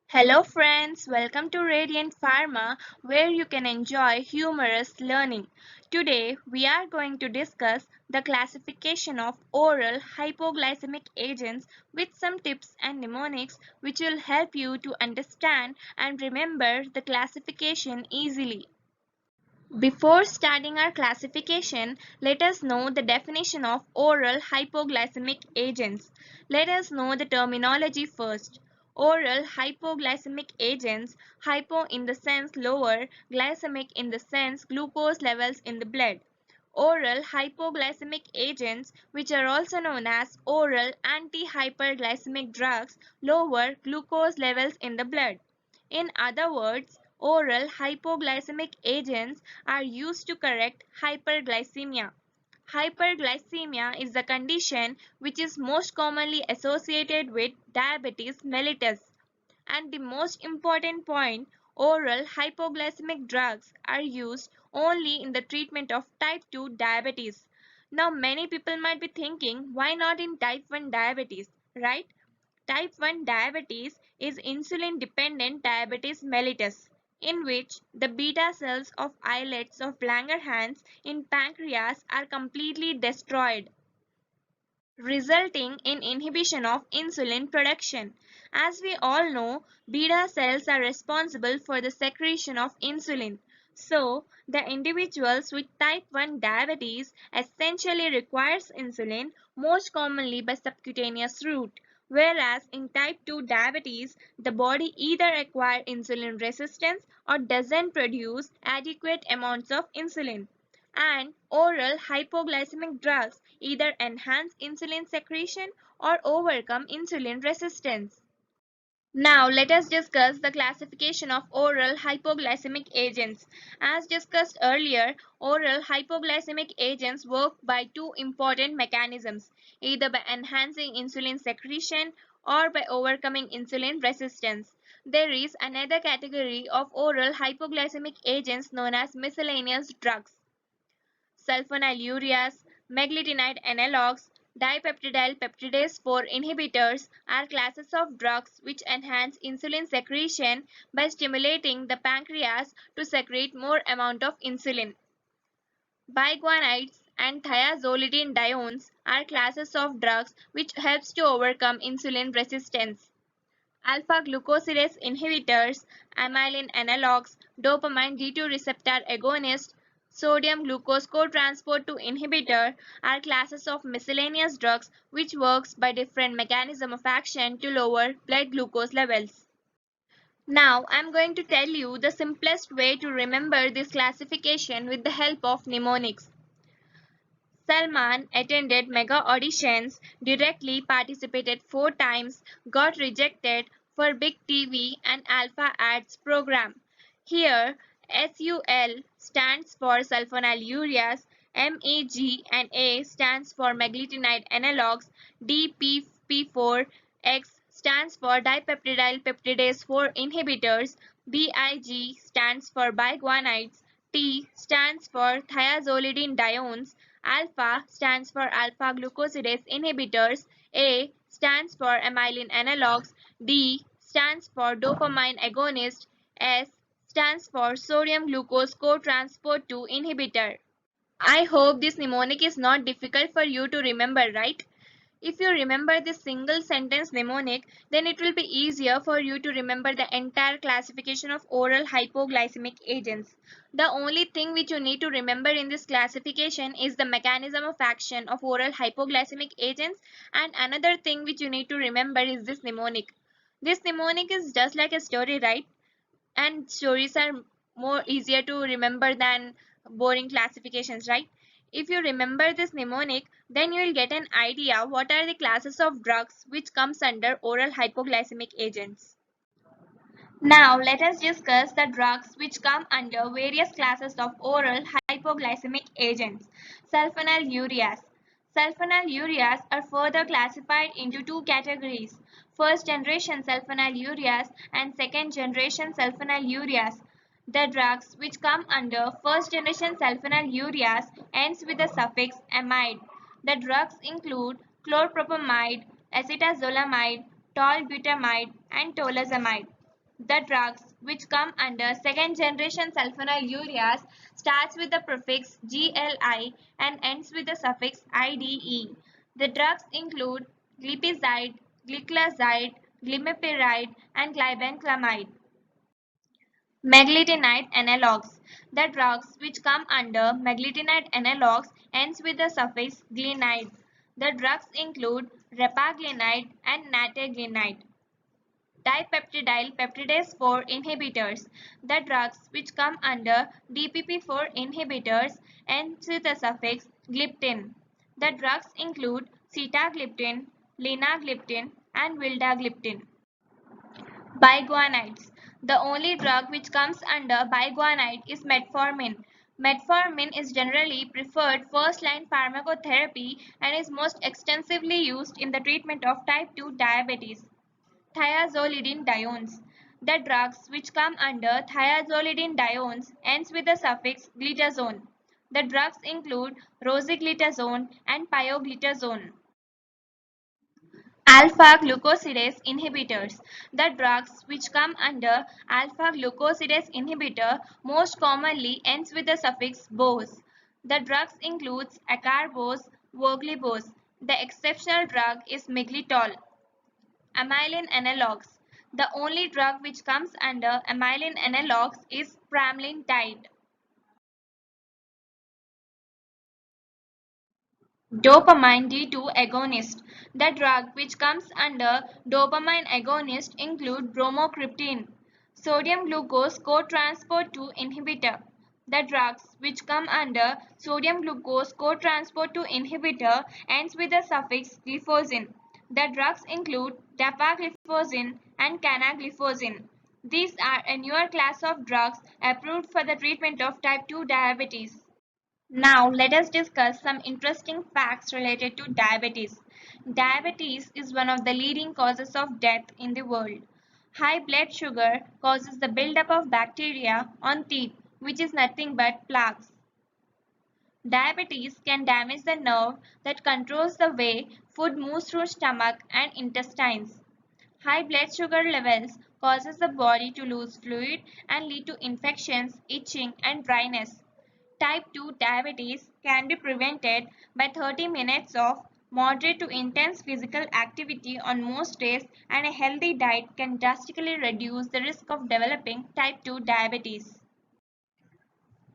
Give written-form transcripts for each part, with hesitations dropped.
Hello friends, welcome to Radiant Pharma where you can enjoy humorous learning. Today we are going to discuss the classification of oral hypoglycemic agents with some tips and mnemonics which will help you to understand and remember the classification easily. Before starting our classification, let us know the definition of oral hypoglycemic agents. Let us know the terminology first. Oral hypoglycemic agents, hypo in the sense lower, glycemic in the sense glucose levels in the blood. Oral hypoglycemic agents, which are also known as oral anti-hyperglycemic drugs, lower glucose levels in the blood. In other words, oral hypoglycemic agents are used to correct hyperglycemia. Hyperglycemia is the condition which is most commonly associated with diabetes mellitus. And the most important point, oral hypoglycemic drugs are used only in the treatment of type 2 diabetes. Now many people might be thinking, why not in type 1 diabetes, right? Type 1 diabetes is insulin-dependent diabetes mellitus, in which the beta cells of islets of Langerhans in pancreas are completely destroyed, resulting in inhibition of insulin production. As we all know, beta cells are responsible for the secretion of insulin. So, the individuals with type 1 diabetes essentially requires insulin most commonly by subcutaneous route, whereas in type 2 diabetes, the body either acquires insulin resistance or doesn't produce adequate amounts of insulin, and oral hypoglycemic drugs either enhance insulin secretion or overcome insulin resistance. Now let us discuss the classification of oral hypoglycemic agents. As discussed earlier, oral hypoglycemic agents work by two important mechanisms, either by enhancing insulin secretion or by overcoming insulin resistance. There is another category of oral hypoglycemic agents known as miscellaneous drugs. Sulfonylureas, meglitide analogues, dipeptidyl peptidase 4 inhibitors are classes of drugs which enhance insulin secretion by stimulating the pancreas to secrete more amount of insulin. Biguanides and thiazolidinediones are classes of drugs which helps to overcome insulin resistance. Alpha-glucosidase inhibitors, amylin analogues, dopamine D2 receptor agonists, sodium glucose cotransport 2 inhibitor are classes of miscellaneous drugs which works by different mechanism of action to lower blood glucose levels. Now I am going to tell you the simplest way to remember this classification with the help of mnemonics. Salman attended mega auditions, directly participated 4 times, got rejected for Big TV and Alpha Ads program. Here, SUL stands for sulfonylureas, MEG and A stands for meglitide analogues, DPP4X stands for dipeptidyl peptidase 4 inhibitors, BIG stands for biguanides, T stands for thiazolidinediones, alpha stands for alpha-glucosidase inhibitors, A stands for amylin analogues, D stands for dopamine agonist, S stands for sodium glucose cotransport 2 inhibitor. I hope this mnemonic is not difficult for you to remember, right? If you remember this single sentence mnemonic, then it will be easier for you to remember the entire classification of oral hypoglycemic agents. The only thing which you need to remember in this classification is the mechanism of action of oral hypoglycemic agents, and another thing which you need to remember is this mnemonic. This mnemonic is just like a story, right? And stories are more easier to remember than boring classifications, right? If you remember this mnemonic, then you will get an idea what are the classes of drugs which comes under oral hypoglycemic agents. Now let us discuss the drugs which come under various classes of oral hypoglycemic agents. Sulfonylureas. Sulfonylureas are further classified into two categories: first generation sulfonylureas and second generation sulfonylureas. The drugs which come under first generation sulfonylureas ends with the suffix amide. The drugs include chlorpropamide, acetazolamide, tolbutamide, and tolazamide. The drugs which come under second generation sulfonylureas starts with the prefix GLI and ends with the suffix IDE. The drugs include glipizide, gliclazide, glimepiride, and glibenclamide. Meglitinide analogues. The drugs which come under meglitinide analogues ends with the suffix glinide. The drugs include repaglinide and nataglinide. Dipeptidyl peptidase 4 inhibitors. The drugs which come under DPP4 inhibitors ends with the suffix gliptin. The drugs include sitagliptin, linagliptin, and vildagliptin. Biguanides. The only drug which comes under biguanide is metformin. Metformin is generally preferred first-line pharmacotherapy and is most extensively used in the treatment of type 2 diabetes. Thiazolidinediones. The drugs which come under thiazolidinediones ends with the suffix glitazone. The drugs include rosiglitazone and pioglitazone. Alpha-glucosidase inhibitors. The drugs which come under alpha-glucosidase inhibitor most commonly ends with the suffix -bose. The drugs includes acarbose, voglibose. The exceptional drug is miglitol. Amylin analogues. The only drug which comes under amylin analogues is pramlintide. Dopamine D2 agonist. The drug which comes under dopamine agonist include bromocriptine, sodium glucose cotransport 2 inhibitor. The drugs which come under sodium glucose cotransport 2 inhibitor ends with the suffix glyphosine. The drugs include dapagliflozin and canagliflozin. These are a newer class of drugs approved for the treatment of type 2 diabetes. Now, let us discuss some interesting facts related to diabetes. Diabetes is one of the leading causes of death in the world. High blood sugar causes the buildup of bacteria on teeth, which is nothing but plaques. Diabetes can damage the nerve that controls the way food moves through stomach and intestines. High blood sugar levels causes the body to lose fluid and lead to infections, itching, and dryness. Type 2 diabetes can be prevented by 30 minutes of moderate to intense physical activity on most days, and a healthy diet can drastically reduce the risk of developing type 2 diabetes.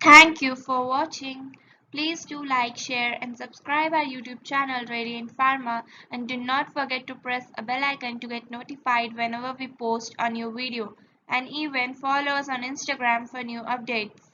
Thank you for watching. Please do like, share and subscribe our YouTube channel Radiant Pharma, and do not forget to press a bell icon to get notified whenever we post a new video, and even follow us on Instagram for new updates.